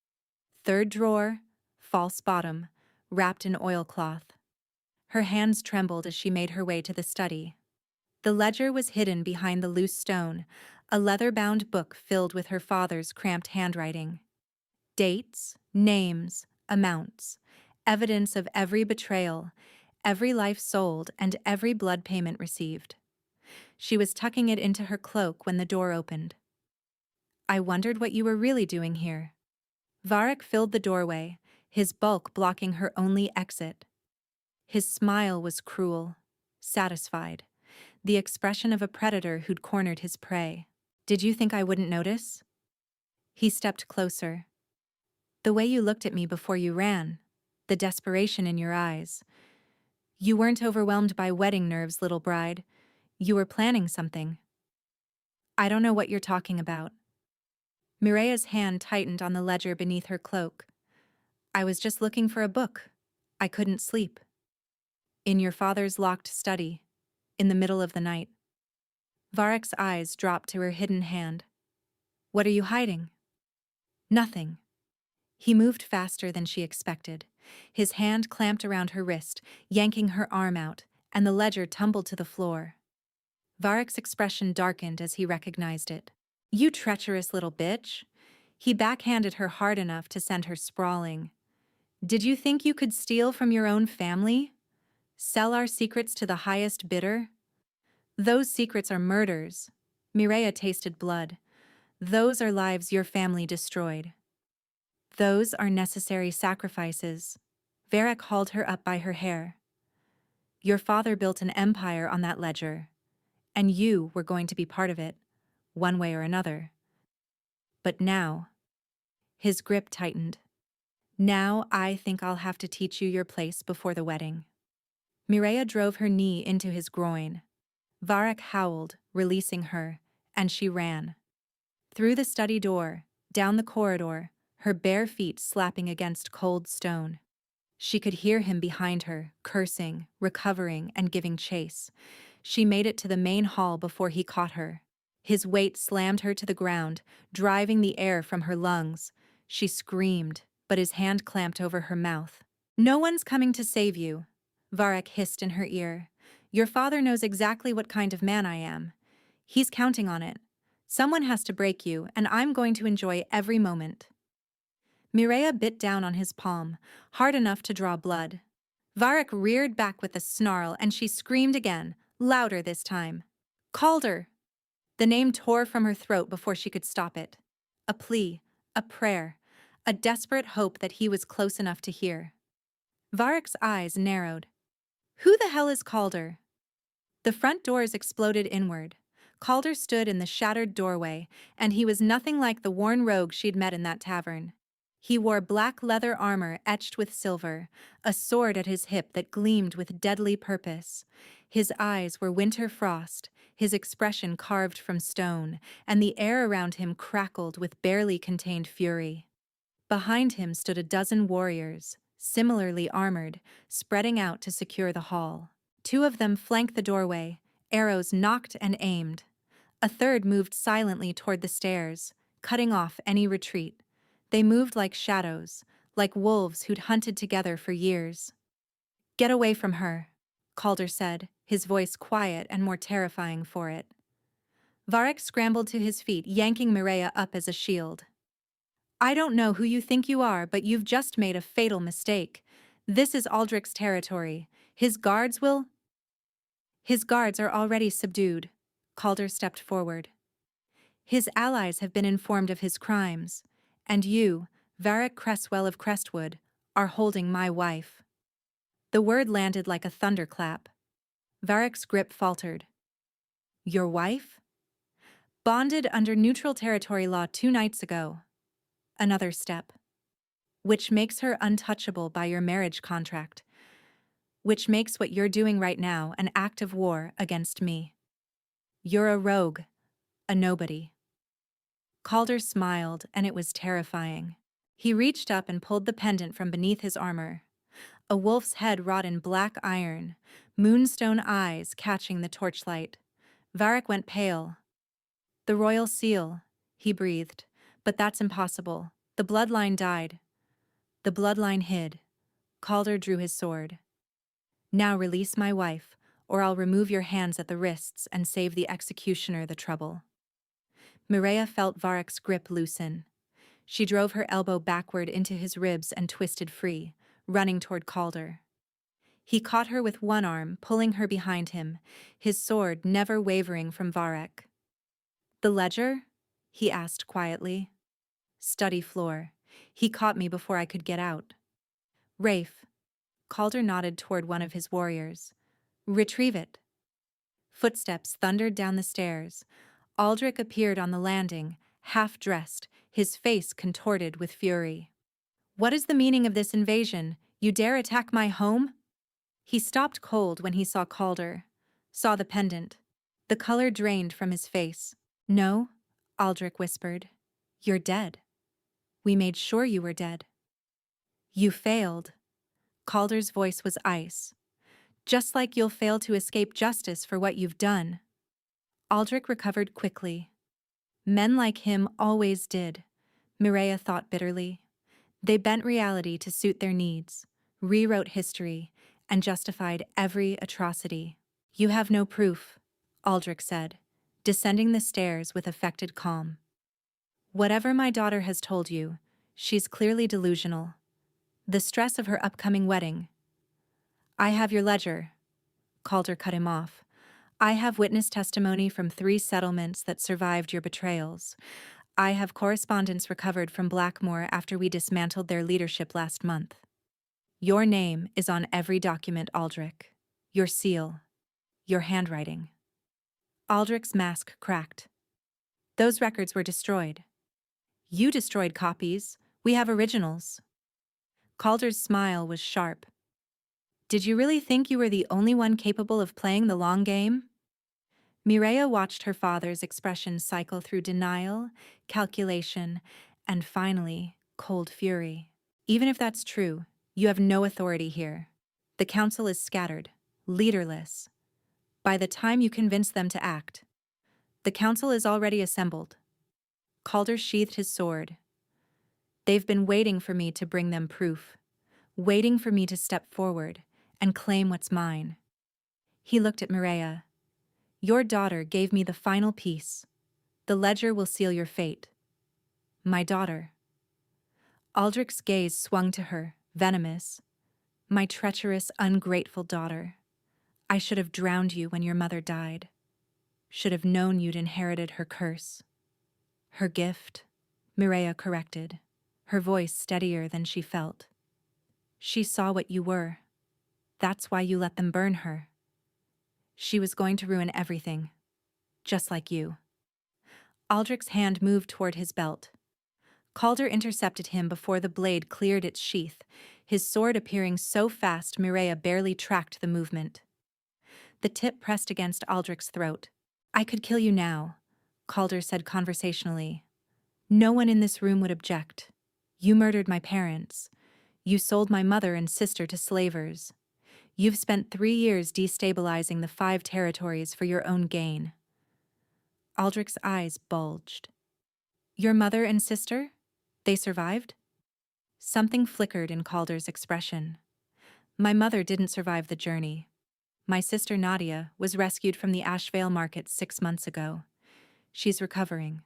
Third drawer, false bottom, wrapped in oilcloth. Her hands trembled as she made her way to the study. The ledger was hidden behind the loose stone, a leather-bound book filled with her father's cramped handwriting. Dates, names, amounts, evidence of every betrayal, every life sold, and every blood payment received. She was tucking it into her cloak when the door opened. "I wondered what you were really doing here." Varric filled the doorway, his bulk blocking her only exit. His smile was cruel, satisfied, the expression of a predator who'd cornered his prey. "Did you think I wouldn't notice?" He stepped closer. "The way you looked at me before you ran, the desperation in your eyes. You weren't overwhelmed by wedding nerves, little bride. You were planning something." "I don't know what you're talking about." Mireia's hand tightened on the ledger beneath her cloak. "I was just looking for a book. I couldn't sleep." "In your father's locked study, in the middle of the night." Varric's eyes dropped to her hidden hand. "What are you hiding?" "Nothing." He moved faster than she expected. His hand clamped around her wrist, yanking her arm out, and the ledger tumbled to the floor. Varric's expression darkened as he recognized it. "You treacherous little bitch." He backhanded her hard enough to send her sprawling. "Did you think you could steal from your own family? Sell our secrets to the highest bidder? Those secrets are murders." Mireia tasted blood. "Those are lives your family destroyed." "Those are necessary sacrifices." Varric hauled her up by her hair. "Your father built an empire on that ledger, and you were going to be part of it, one way or another. But now..." His grip tightened. "Now I think I'll have to teach you your place before the wedding." Mireia drove her knee into his groin. Varric howled, releasing her, and she ran. Through the study door, down the corridor, her bare feet slapping against cold stone. She could hear him behind her, cursing, recovering, and giving chase. She made it to the main hall before he caught her. His weight slammed her to the ground, driving the air from her lungs. She screamed, but his hand clamped over her mouth. "No one's coming to save you," Varric hissed in her ear. "Your father knows exactly what kind of man I am. He's counting on it. Someone has to break you, and I'm going to enjoy every moment." Mireia bit down on his palm, hard enough to draw blood. Varric reared back with a snarl, and she screamed again, louder this time. "Calder!" The name tore from her throat before she could stop it. A plea, a prayer, a desperate hope that he was close enough to hear. Varric's eyes narrowed. "Who the hell is Calder?" The front doors exploded inward. Calder stood in the shattered doorway, and he was nothing like the worn rogue she'd met in that tavern. He wore black leather armor etched with silver, a sword at his hip that gleamed with deadly purpose. His eyes were winter frost, his expression carved from stone, and the air around him crackled with barely contained fury. Behind him stood a dozen warriors, similarly armored, spreading out to secure the hall. Two of them flanked the doorway, arrows nocked and aimed. A third moved silently toward the stairs, cutting off any retreat. They moved like shadows, like wolves who'd hunted together for years. "Get away from her," Calder said, his voice quiet and more terrifying for it. Varric scrambled to his feet, yanking Mireia up as a shield. "I don't know who you think you are, but you've just made a fatal mistake. This is Aldrich's territory. His guards are already subdued." Calder stepped forward. "His allies have been informed of his crimes, and you, Varric Cresswell of Crestwood, are holding my wife." The word landed like a thunderclap. Varric's grip faltered. "Your wife?" "Bonded under neutral territory law 2 nights ago." Another step. "Which makes her untouchable by your marriage contract. Which makes what you're doing right now an act of war against me. You're a rogue, a nobody." Calder smiled, and it was terrifying. He reached up and pulled the pendant from beneath his armor. A wolf's head wrought in black iron, moonstone eyes catching the torchlight. Varric went pale. "The royal seal," he breathed. "But that's impossible. The bloodline died." "The bloodline hid." Calder drew his sword. "Now release my wife, or I'll remove your hands at the wrists and save the executioner the trouble." Mireia felt Varric's grip loosen. She drove her elbow backward into his ribs and twisted free, running toward Calder. He caught her with one arm, pulling her behind him, his sword never wavering from Varric. "The ledger?" he asked quietly. "Study floor. He caught me before I could get out." "Rafe." Calder nodded toward one of his warriors. "Retrieve it." Footsteps thundered down the stairs. Aldrich appeared on the landing, half-dressed, his face contorted with fury. "What is the meaning of this invasion? You dare attack my home?" He stopped cold when he saw Calder, saw the pendant. The color drained from his face. "No," Aldrich whispered. "You're dead. We made sure you were dead." "You failed." Calder's voice was ice. "Just like you'll fail to escape justice for what you've done." Aldrich recovered quickly. Men like him always did, Mireia thought bitterly. They bent reality to suit their needs, rewrote history, and justified every atrocity. "You have no proof," Aldrich said, descending the stairs with affected calm. "Whatever my daughter has told you, she's clearly delusional. The stress of her upcoming wedding." "I have your ledger." Calder cut him off. "I have witness testimony from 3 settlements that survived your betrayals. I have correspondence recovered from Blackmore after we dismantled their leadership last month. Your name is on every document, Aldrich. Your seal. Your handwriting." Aldrich's mask cracked. "Those records were destroyed." "You destroyed copies. We have originals." Calder's smile was sharp. "Did you really think you were the only one capable of playing the long game?" Mireia watched her father's expression cycle through denial, calculation, and finally, cold fury. "Even if that's true, you have no authority here. The council is scattered, leaderless. By the time you convince them to act, the council is already assembled." Calder sheathed his sword. "They've been waiting for me to bring them proof, waiting for me to step forward and claim what's mine." He looked at Mireia. "Your daughter gave me the final piece. The ledger will seal your fate." "My daughter." Aldrich's gaze swung to her, venomous. "My treacherous, ungrateful daughter. I should have drowned you when your mother died. Should have known you'd inherited her curse." "Her gift," Mireia corrected, her voice steadier than she felt. "She saw what you were. That's why you let them burn her. She was going to ruin everything, just like you." Aldrich's hand moved toward his belt. Calder intercepted him before the blade cleared its sheath, his sword appearing so fast Mireia barely tracked the movement. the tip pressed against Aldrich's throat. "I could kill you now," Calder said conversationally. "No one in this room would object. You murdered my parents. You sold my mother and sister to slavers. You've spent 3 years destabilizing the 5 territories for your own gain." Aldrich's eyes bulged. "Your mother and sister? They survived?" Something flickered in Calder's expression. "My mother didn't survive the journey. My sister Nadia was rescued from the Ashvale market 6 months ago. She's recovering.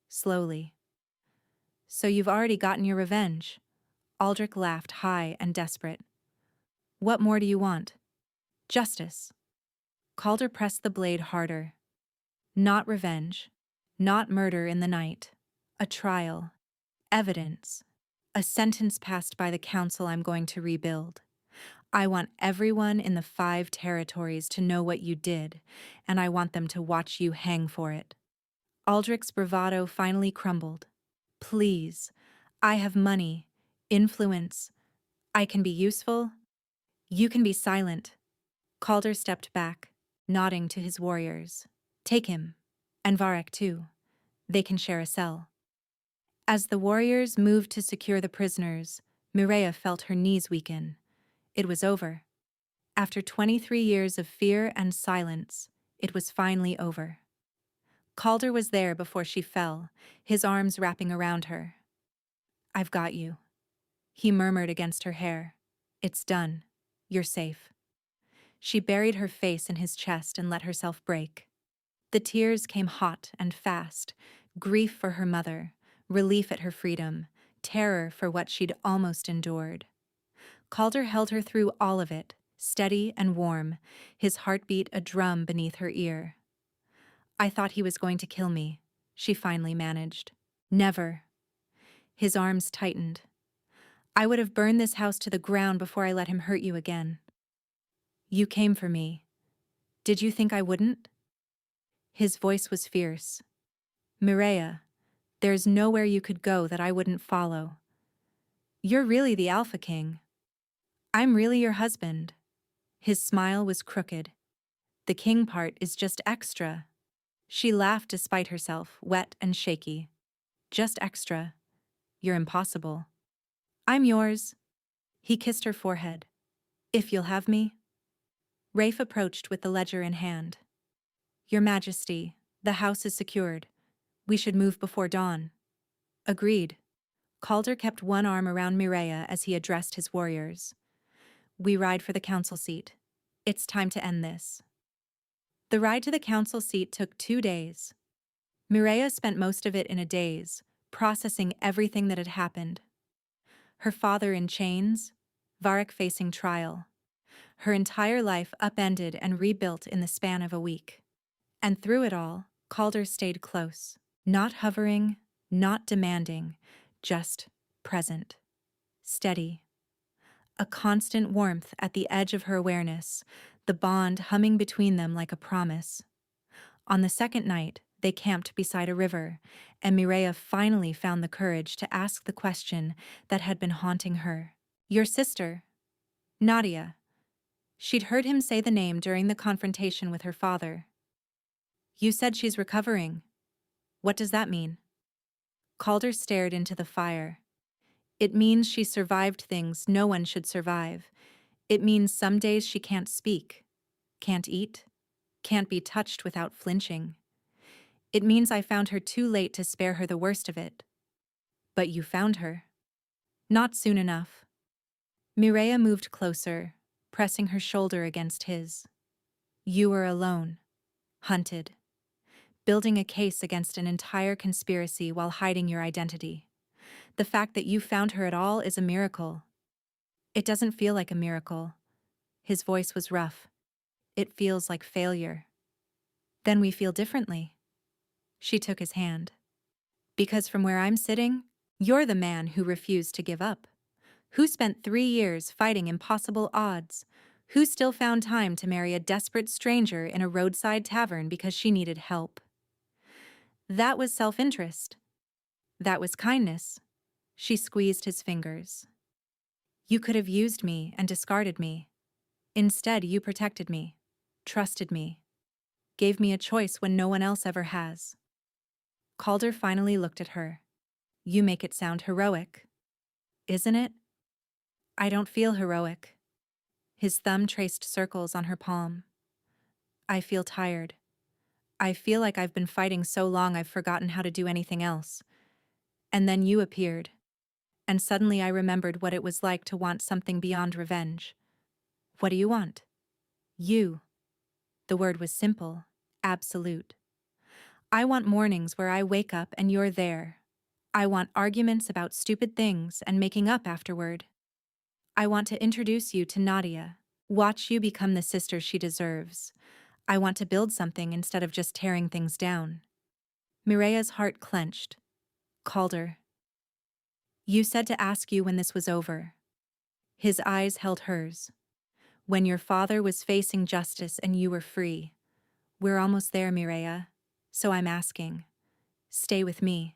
Slowly." "So you've already gotten your revenge?" Aldrich laughed high and desperate. "What more do you want?" "Justice." Calder pressed the blade harder. "Not revenge. Not murder in the night. A trial. Evidence. A sentence passed by the council I'm going to rebuild. I want everyone in the 5 territories to know what you did, and I want them to watch you hang for it." Aldrich's bravado finally crumbled. "Please, I have money, influence. I can be useful. You can be silent." Calder stepped back, nodding to his warriors. "Take him, and Varek too. They can share a cell." As the warriors moved to secure the prisoners, Mireia felt her knees weaken. It was over. After 23 years of fear and silence, it was finally over. Calder was there before she fell, his arms wrapping around her. "I've got you," he murmured against her hair. "It's done. You're safe." She buried her face in his chest and let herself break. The tears came hot and fast, grief for her mother, relief at her freedom, terror for what she'd almost endured. Calder held her through all of it, steady and warm, his heartbeat a drum beneath her ear. "I thought he was going to kill me," she finally managed. "Never." His arms tightened. "I would have burned this house to the ground before I let him hurt you again." "You came for me. Did you think I wouldn't?" His voice was fierce. "Mireia, there's nowhere you could go that I wouldn't follow. You're really the Alpha King. I'm really your husband." His smile was crooked. "The king part is just extra." She laughed despite herself, wet and shaky. "Just extra. You're impossible." "I'm yours." He kissed her forehead. "If you'll have me." Rafe approached with the ledger in hand. "Your Majesty, the house is secured. We should move before dawn." "Agreed." Calder kept one arm around Mireia as he addressed his warriors. "We ride for the council seat. It's time to end this." The ride to the council seat took 2 days. Mireia spent most of it in a daze, processing everything that had happened. Her father in chains, Varek facing trial. Her entire life upended and rebuilt in the span of a week. And through it all, Calder stayed close, not hovering, not demanding, just present. Steady. A constant warmth at the edge of her awareness, the bond humming between them like a promise. On the second night, they camped beside a river, and Mireia finally found the courage to ask the question that had been haunting her. "Your sister, Nadia." She'd heard him say the name during the confrontation with her father. "You said she's recovering. What does that mean?" Calder stared into the fire. "It means she survived things no one should survive. It means some days she can't speak, can't eat, can't be touched without flinching. It means I found her too late to spare her the worst of it." "But you found her." "Not soon enough." Mireia moved closer, pressing her shoulder against his. "You were alone, hunted, building a case against an entire conspiracy while hiding your identity. The fact that you found her at all is a miracle." "It doesn't feel like a miracle." His voice was rough. "It feels like failure." "Then we feel differently." She took his hand. "Because from where I'm sitting, you're the man who refused to give up. Who spent 3 years fighting impossible odds. Who still found time to marry a desperate stranger in a roadside tavern because she needed help. That was self-interest. That was kindness." She squeezed his fingers. "You could have used me and discarded me. Instead, you protected me. trusted me, gave me a choice when no one else ever has. Calder finally looked at her. You make it sound heroic. Isn't it? I don't feel heroic. His thumb traced circles on her palm. I feel tired. I feel like I've been fighting so long I've forgotten how to do anything else. And then you appeared. And suddenly I remembered what it was like to want something beyond revenge. What do you want? You. The word was simple, absolute. I want mornings where I wake up and you're there. I want arguments about stupid things and making up afterward. I want to introduce you to Nadia, watch you become the sister she deserves. I want to build something instead of just tearing things down. Mireya's heart clenched. Calder. You said to ask you when this was over. His eyes held hers. When your father was facing justice and you were free. We're almost there, Mireya. So I'm asking. Stay with me.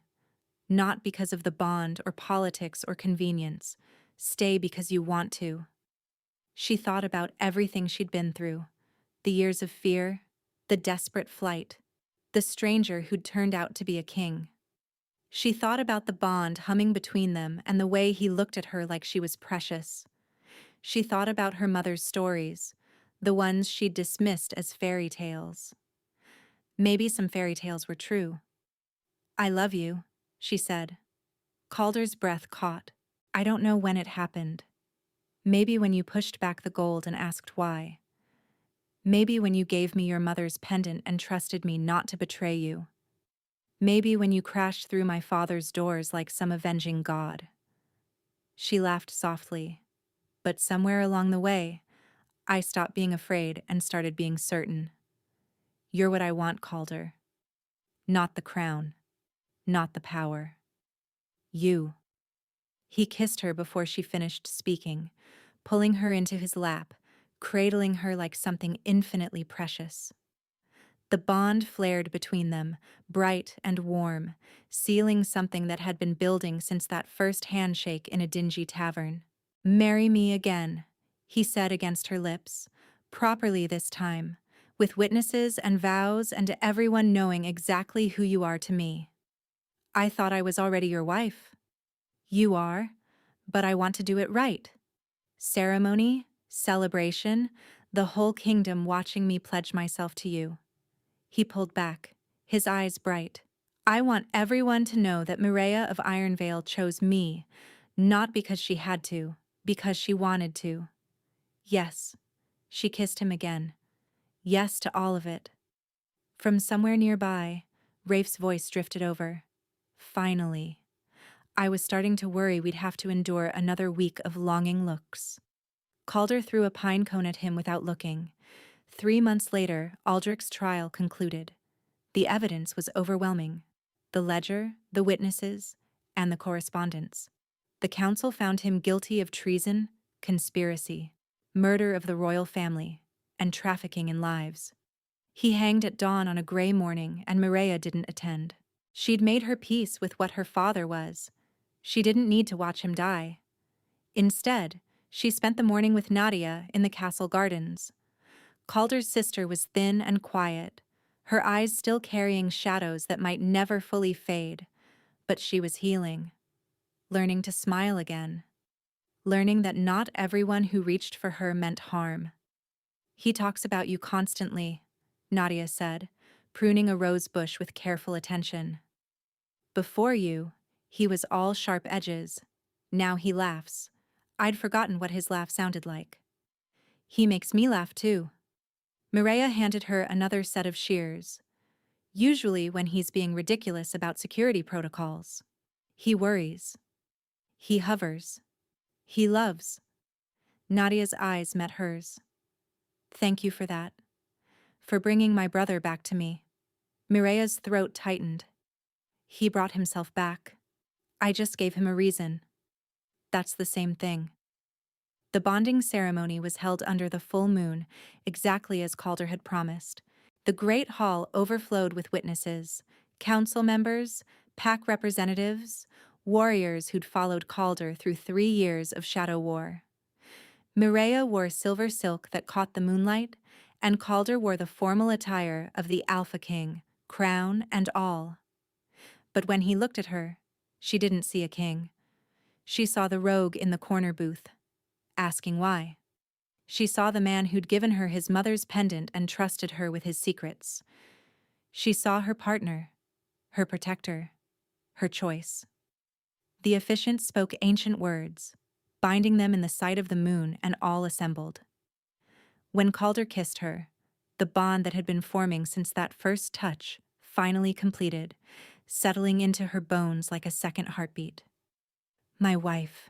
Not because of the bond or politics or convenience. Stay because you want to. She thought about everything she'd been through. The years of fear, the desperate flight, the stranger who'd turned out to be a king. She thought about the bond humming between them and the way he looked at her like she was precious. She thought about her mother's stories, the ones she'd dismissed as fairy tales. Maybe some fairy tales were true. I love you, she said. Calder's breath caught. I don't know when it happened. Maybe when you pushed back the gold and asked why. Maybe when you gave me your mother's pendant and trusted me not to betray you. Maybe when you crashed through my father's doors like some avenging god. She laughed softly, but somewhere along the way, I stopped being afraid and started being certain. You're what I want, Calder. Not the crown. Not the power. You. He kissed her before she finished speaking, pulling her into his lap, cradling her like something infinitely precious. The bond flared between them, bright and warm, sealing something that had been building since that first handshake in a dingy tavern. Marry me again, he said against her lips, properly this time, with witnesses and vows and everyone knowing exactly who you are to me. I thought I was already your wife. You are, but I want to do it right. Ceremony, celebration, the whole kingdom watching me pledge myself to you. He pulled back, his eyes bright. I want everyone to know that Mireya of Ironvale chose me, not because she had to, because she wanted to. Yes. She kissed him again. Yes to all of it. From somewhere nearby, Rafe's voice drifted over. Finally. I was starting to worry we'd have to endure another week of longing looks. Calder threw a pine cone at him without looking. 3 months later, Aldrich's trial concluded. The evidence was overwhelming. The ledger, the witnesses, and the correspondence. The council found him guilty of treason, conspiracy, murder of the royal family, and trafficking in lives. He hanged at dawn on a gray morning, and Mireya didn't attend. She'd made her peace with what her father was. She didn't need to watch him die. Instead, she spent the morning with Nadia in the castle gardens. Calder's sister was thin and quiet, her eyes still carrying shadows that might never fully fade, but she was healing, learning to smile again, learning that not everyone who reached for her meant harm. He talks about you constantly, Nadia said, pruning a rose bush with careful attention. Before you, he was all sharp edges. Now he laughs. I'd forgotten what his laugh sounded like. He makes me laugh too. Mireya handed her another set of shears. Usually when he's being ridiculous about security protocols. He worries. He hovers. He loves. Nadia's eyes met hers. Thank you for that. For bringing my brother back to me. Mireya's throat tightened. He brought himself back. I just gave him a reason. That's the same thing. The bonding ceremony was held under the full moon, exactly as Calder had promised. The great hall overflowed with witnesses, council members, pack representatives, warriors who'd followed Calder through 3 years of shadow war. Mireya wore silver silk that caught the moonlight, and Calder wore the formal attire of the Alpha King, crown and all. But when he looked at her, she didn't see a king. She saw the rogue in the corner booth, asking why. She saw the man who'd given her his mother's pendant and trusted her with his secrets. She saw her partner, her protector, her choice. The officiant spoke ancient words, binding them in the sight of the moon, and all assembled. When Calder kissed her, the bond that had been forming since that first touch finally completed, settling into her bones like a second heartbeat. "My wife,"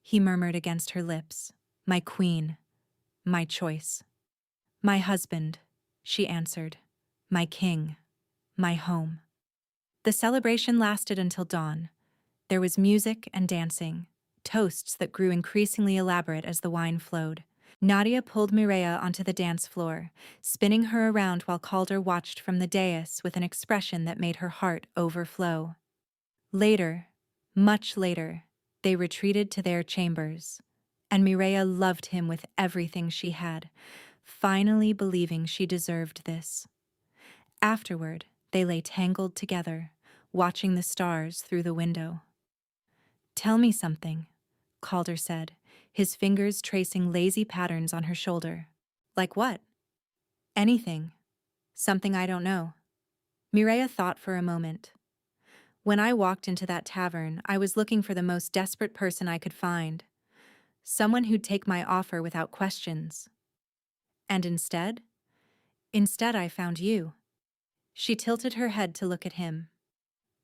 he murmured against her lips, "my queen, my choice." "My husband," she answered, "my king, my home." The celebration lasted until dawn. There was music and dancing, toasts that grew increasingly elaborate as the wine flowed. Nadia pulled Mireia onto the dance floor, spinning her around while Calder watched from the dais with an expression that made her heart overflow. Later, much later, they retreated to their chambers, and Mireia loved him with everything she had, finally believing she deserved this. Afterward, they lay tangled together, watching the stars through the window. "Tell me something," Calder said, his fingers tracing lazy patterns on her shoulder. "Like what?" "Anything. Something I don't know." Mireia thought for a moment. "When I walked into that tavern, I was looking for the most desperate person I could find. Someone who'd take my offer without questions. And instead? Instead, I found you." She tilted her head to look at him.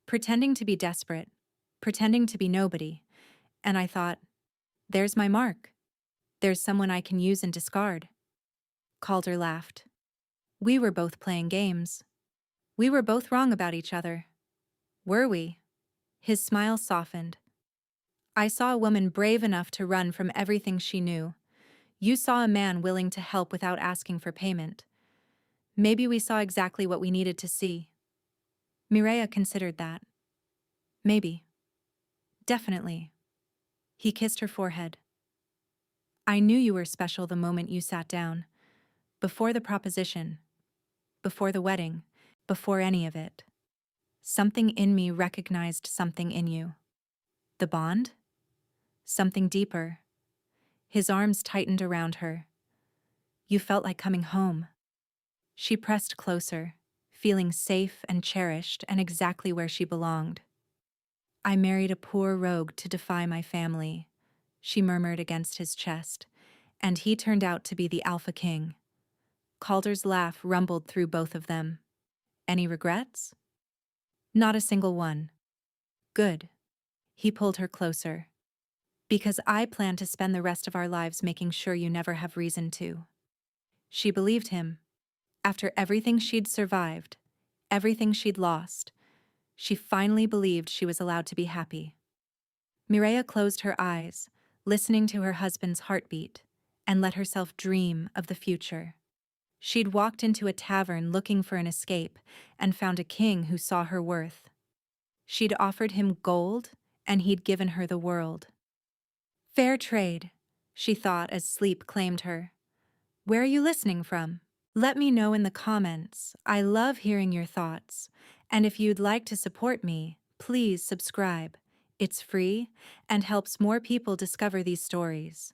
"Pretending to be desperate, pretending to be nobody. And I thought, there's my mark. There's someone I can use and discard." Calder laughed. "We were both playing games. We were both wrong about each other. Were we?" His smile softened. "I saw a woman brave enough to run from everything she knew. You saw a man willing to help without asking for payment. Maybe we saw exactly what we needed to see." Mireia considered that. "Maybe. Definitely." He kissed her forehead. "I knew you were special the moment you sat down. Before the proposition. Before the wedding. Before any of it. Something in me recognized something in you." "The bond?" "Something deeper." His arms tightened around her. "You felt like coming home." She pressed closer, feeling safe and cherished and exactly where she belonged. "I married a poor rogue to defy my family," she murmured against his chest, "and he turned out to be the Alpha King." Calder's laugh rumbled through both of them. "Any regrets?" "Not a single one." "Good." He pulled her closer. "Because I plan to spend the rest of our lives making sure you never have reason to." She believed him. After everything she'd survived, everything she'd lost, she finally believed she was allowed to be happy. Mireia closed her eyes, listening to her husband's heartbeat, and let herself dream of the future. She'd walked into a tavern looking for an escape and found a king who saw her worth. She'd offered him gold, and he'd given her the world. Fair trade, she thought as sleep claimed her. Where are you listening from? Let me know in the comments. I love hearing your thoughts. And if you'd like to support me, please subscribe. It's free and helps more people discover these stories.